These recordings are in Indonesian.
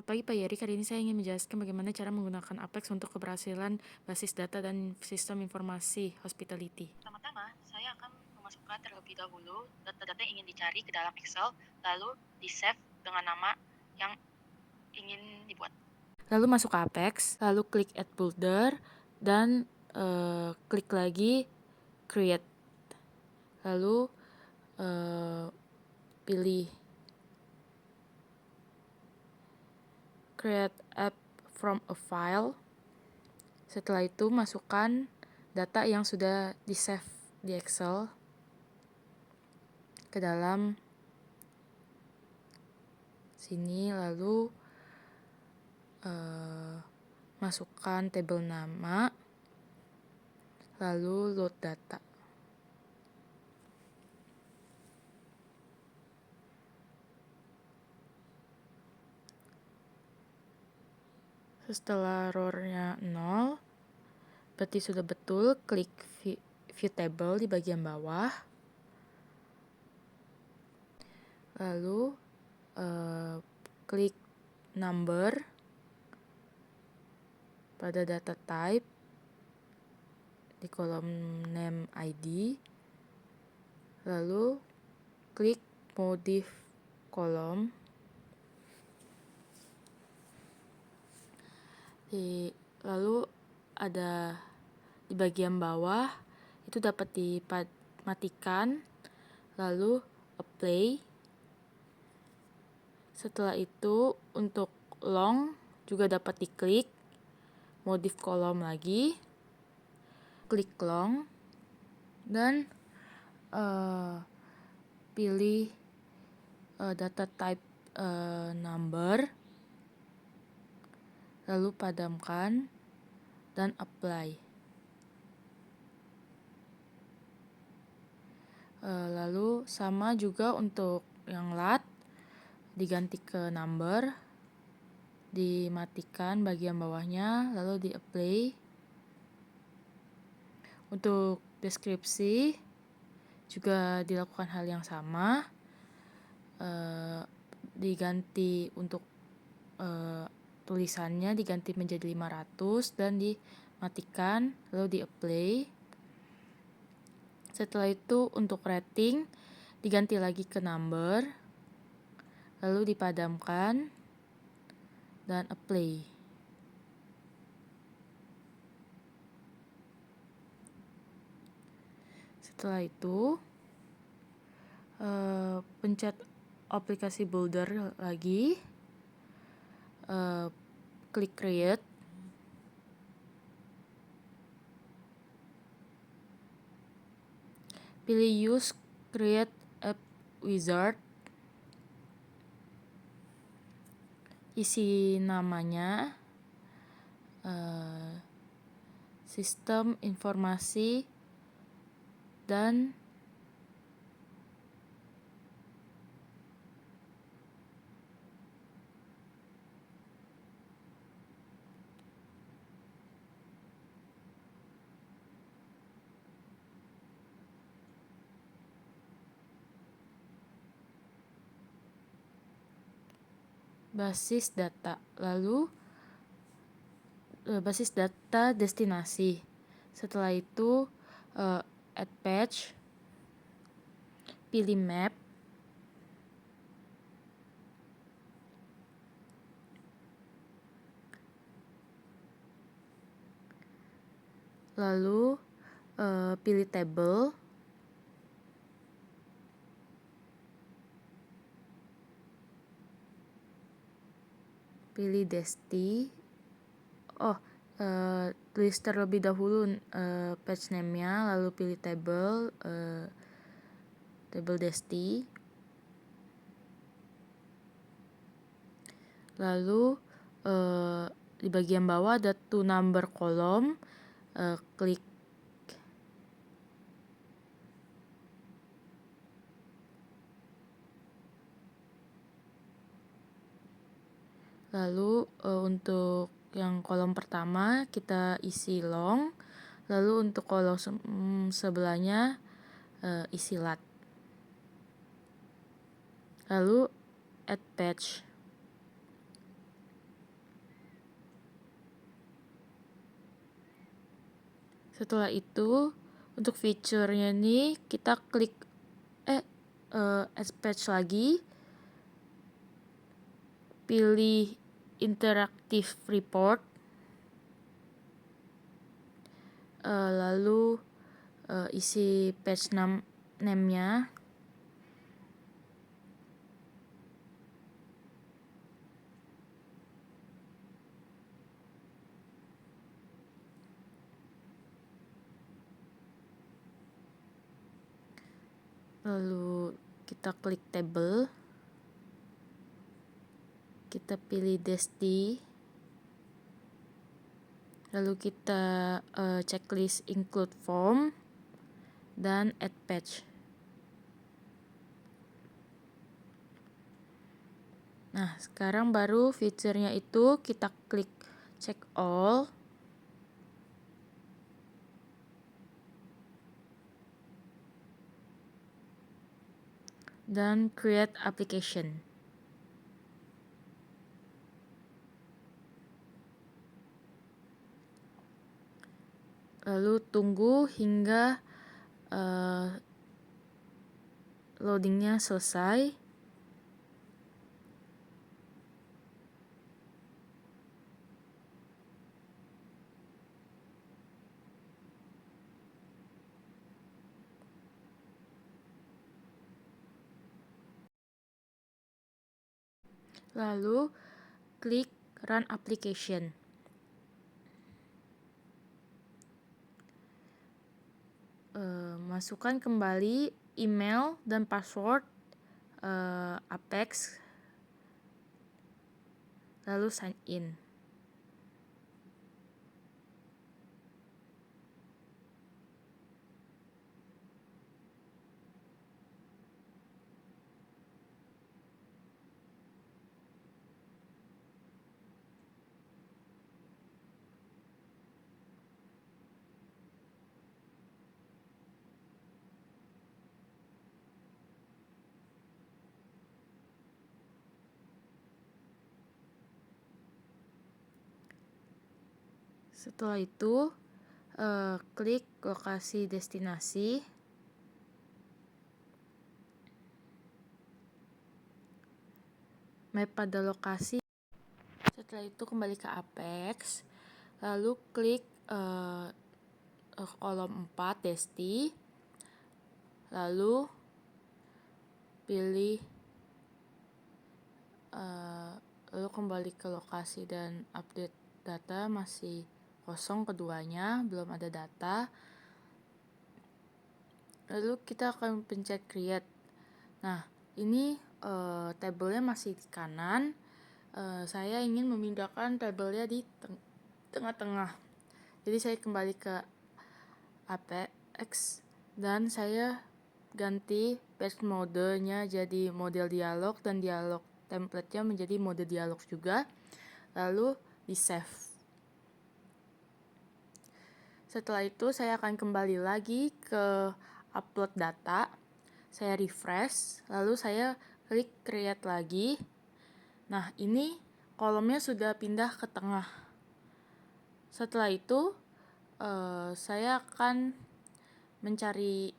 Selamat pagi Pak Yeri, kali ini saya ingin menjelaskan bagaimana cara menggunakan Apex untuk keberhasilan basis data dan sistem informasi hospitality. Pertama-tama, saya akan memasukkan terlebih dahulu data-data yang ingin dicari ke dalam Excel, lalu di-save dengan nama yang ingin dibuat. Lalu masuk ke Apex, lalu klik Add Folder, dan klik lagi Create. Lalu pilih Create App from a File. Setelah itu masukkan data yang sudah di-save di Excel ke dalam sini, lalu masukkan tabel nama, lalu load data. Setelah ROR-nya 0, berarti sudah betul. Klik view table di bagian bawah, lalu klik number pada data type di kolom name ID, lalu klik modif kolom. Lalu ada di bagian bawah itu dapat dimatikan, lalu apply. Setelah itu untuk long juga dapat diklik, modif kolom lagi, klik long, dan pilih data type number, lalu padamkan dan apply. Lalu sama juga untuk yang lat, diganti ke number, dimatikan bagian bawahnya, lalu di apply. Untuk deskripsi juga dilakukan hal yang sama, diganti untuk tulisannya diganti menjadi 500 dan dimatikan, lalu di apply. Setelah itu untuk rating diganti lagi ke number, lalu dipadamkan dan apply. Setelah itu pencet aplikasi builder lagi, klik create, pilih use create app wizard, isi namanya sistem informasi dan basis data, lalu basis data destinasi. Setelah itu add patch, pilih map, lalu pilih table, pilih desti. Tulis terlebih dahulu page name-nya, lalu pilih table, table desti. Lalu di bagian bawah ada to number kolom, klik lalu untuk yang kolom pertama kita isi long, lalu untuk kolom sebelahnya isi lat, lalu add patch. Setelah itu untuk fiturnya ini kita klik add page lagi, pilih interactive report, lalu isi page name-nya. Lalu kita klik table, kita pilih Desti, lalu kita checklist include form dan add page. Nah, sekarang baru fiturnya itu kita klik check all, dan create application. Lalu tunggu hingga loadingnya selesai. Lalu klik run application. Masukkan kembali email dan password Apex, lalu sign in. Setelah itu klik lokasi destinasi. Map pada lokasi. Setelah itu kembali ke Apex, lalu klik kolom 4 Desti, lalu pilih lalu kembali ke lokasi dan update data. Masih kosong keduanya, belum ada data. Lalu kita akan pencet create. Nah, ini tabelnya masih di kanan. Saya ingin memindahkan tabelnya di tengah-tengah. Jadi saya kembali ke Apex dan saya ganti page modenya jadi model dialog dan dialog template-nya menjadi mode dialog juga. Lalu di save. Setelah itu saya akan kembali lagi ke upload data. Saya refresh, lalu saya klik create lagi. Nah, ini kolomnya sudah pindah ke tengah. Setelah itu saya akan mencari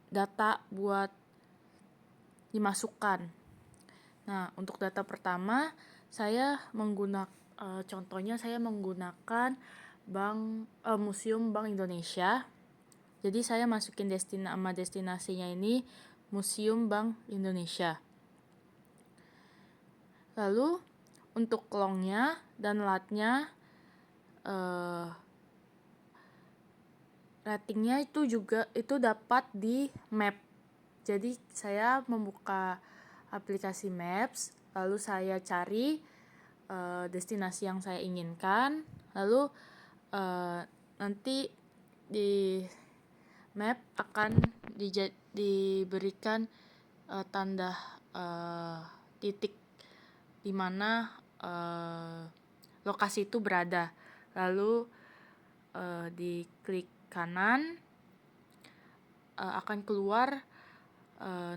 data buat dimasukkan. Nah, untuk data pertama saya contohnya saya menggunakan Museum Bank Indonesia. Jadi saya masukin nama destinasinya ini Museum Bank Indonesia. Lalu untuk longnya dan latnya ratingnya itu dapat di map. Jadi saya membuka aplikasi Maps, lalu saya cari destinasi yang saya inginkan, lalu nanti di map akan diberikan tanda titik di mana lokasi itu berada. Lalu diklik kanan akan keluar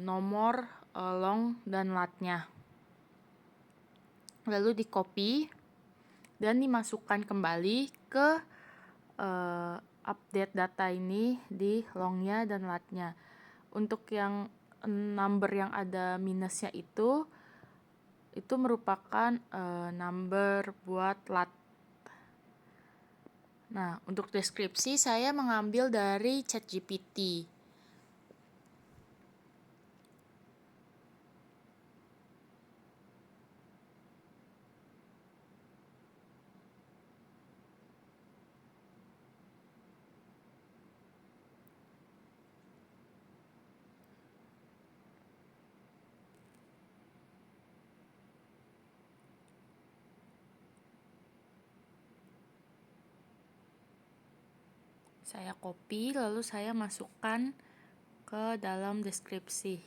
nomor long dan latnya. Lalu di copy, dan dimasukkan kembali ke update data ini di longnya dan latnya. Untuk yang number yang ada minusnya itu merupakan number buat lat. Nah, untuk deskripsi saya mengambil dari ChatGPT. Saya copy lalu saya masukkan ke dalam deskripsi.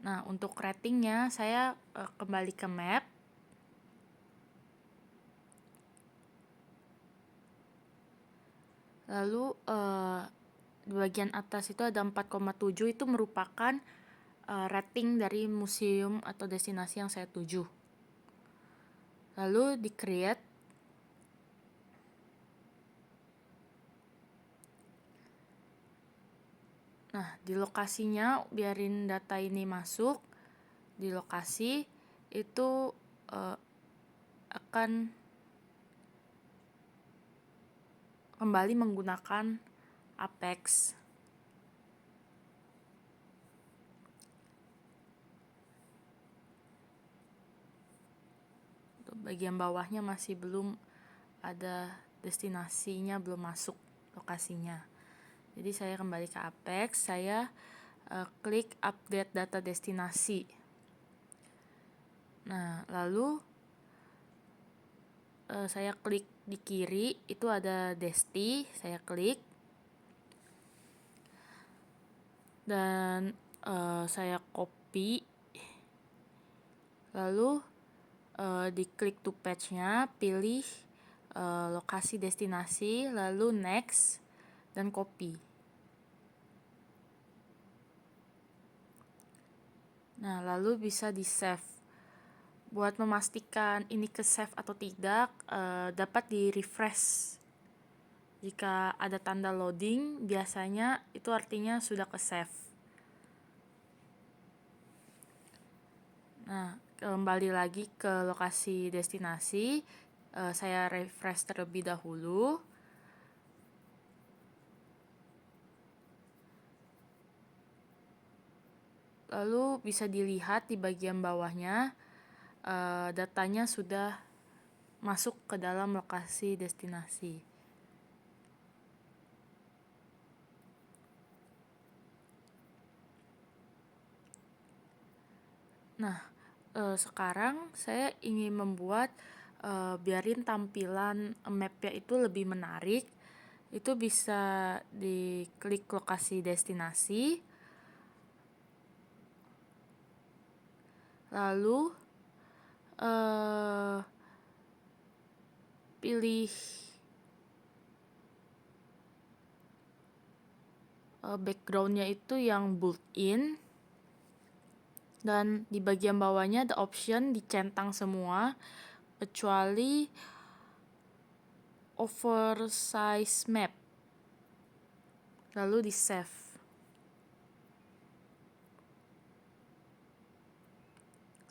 Nah, untuk ratingnya saya kembali ke map. Lalu di bagian atas itu ada 4,7, itu merupakan rating dari museum atau destinasi yang saya tuju. Lalu di create. Nah, di lokasinya biarin data ini masuk. Di lokasi itu akan kembali menggunakan Apex. Untuk bagian bawahnya masih belum ada destinasinya, belum masuk lokasinya. Jadi saya kembali ke Apex, saya klik update data destinasi. Nah, lalu saya klik di kiri, itu ada Desti, saya klik. Dan saya copy. Lalu diklik to page-nya, pilih lokasi destinasi, lalu next, dan copy. Nah, lalu bisa di save. Buat memastikan ini ke save atau tidak, dapat di refresh. Jika ada tanda loading, biasanya itu artinya sudah ke save. Nah, kembali lagi ke lokasi destinasi, saya refresh terlebih dahulu. Lalu bisa dilihat di bagian bawahnya, datanya sudah masuk ke dalam lokasi destinasi. Nah, sekarang saya ingin membuat biarin tampilan map-nya itu lebih menarik. Itu bisa diklik lokasi destinasi, lalu pilih backgroundnya itu yang built-in, dan di bagian bawahnya ada option dicentang semua kecuali oversize map, lalu di save.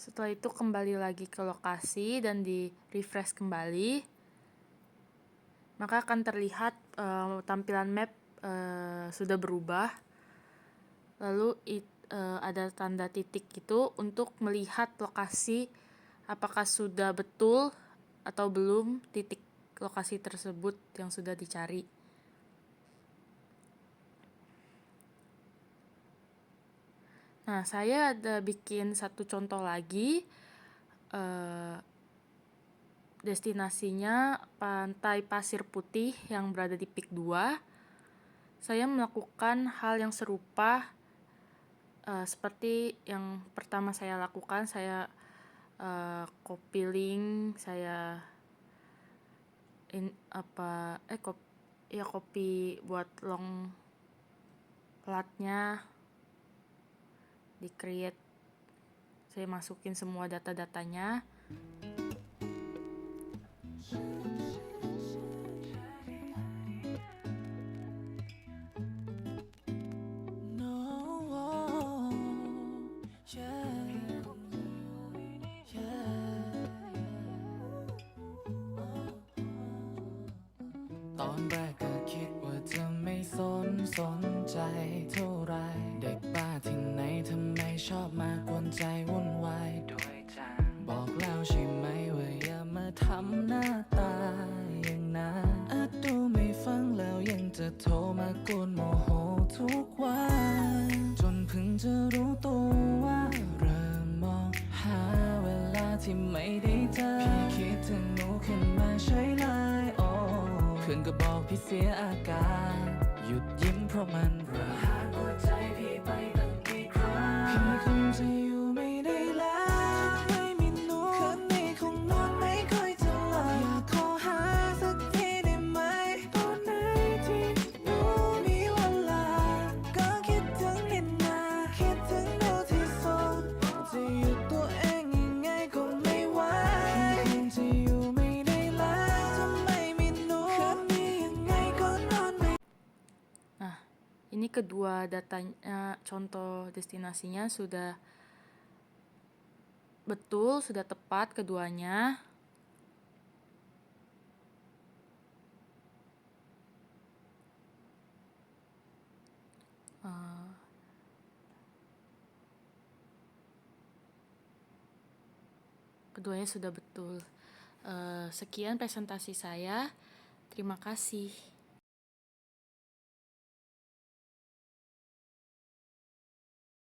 Setelah itu kembali lagi ke lokasi dan di refresh kembali, maka akan terlihat tampilan map sudah berubah. Lalu ada tanda titik itu untuk melihat lokasi apakah sudah betul atau belum titik lokasi tersebut yang sudah dicari. Nah, saya ada bikin satu contoh lagi. Destinasinya Pantai Pasir Putih yang berada di Peak 2. Saya melakukan hal yang serupa seperti yang pertama saya lakukan. Saya copy link, saya copy buat long latnya, di create, saya masukin semua data-datanya. ตอนแรกก็คิดว่าจะไม่สนใจเท่าไรเด็กบ้าที่ไหนทำไมชอบมากวนใจวุ่นวายด้วยจังบอกแล้วใช่ไหมว่าอย่ามาทำหน้าตาอย่างนั้นดูไม่ฟังแล้วยังจะโทรมากวนโมโหทุกวันจนเพิ่งจะรู้ตัวว่าเริ่มมองหาเวลาที่ไม่ได้เจอพี่คิดถึงหนูขึ้นมาใช่เลยเพื่อนก็บอกพี่เสียอาการหยุดยิ้มเพราะมันระหากหัวใจพี่ไปตั้งกี่ครั้งพี่คงจะอยู่ไม่ได้แล้วไม่มีหนูคืนนี้คงนอนไม่ค่อยจะหลับอยากขอหาสักทีได้ไหมตอนไหนที่หนูมีเวลาก็คิดถึงเห็นหน้าคิดถึงหนูที่สุดจะหยุดตัวเองยังไงก็ไม่ไหวพี่คงจะอยู่ไม่ได้แล้วถ้าไม่มีหนูคืนนี้ยังไงก็นอนไม่ Nah, ini kedua datanya, contoh destinasinya sudah betul, sudah tepat keduanya. Keduanya sudah betul. Sekian presentasi saya. Terima kasih.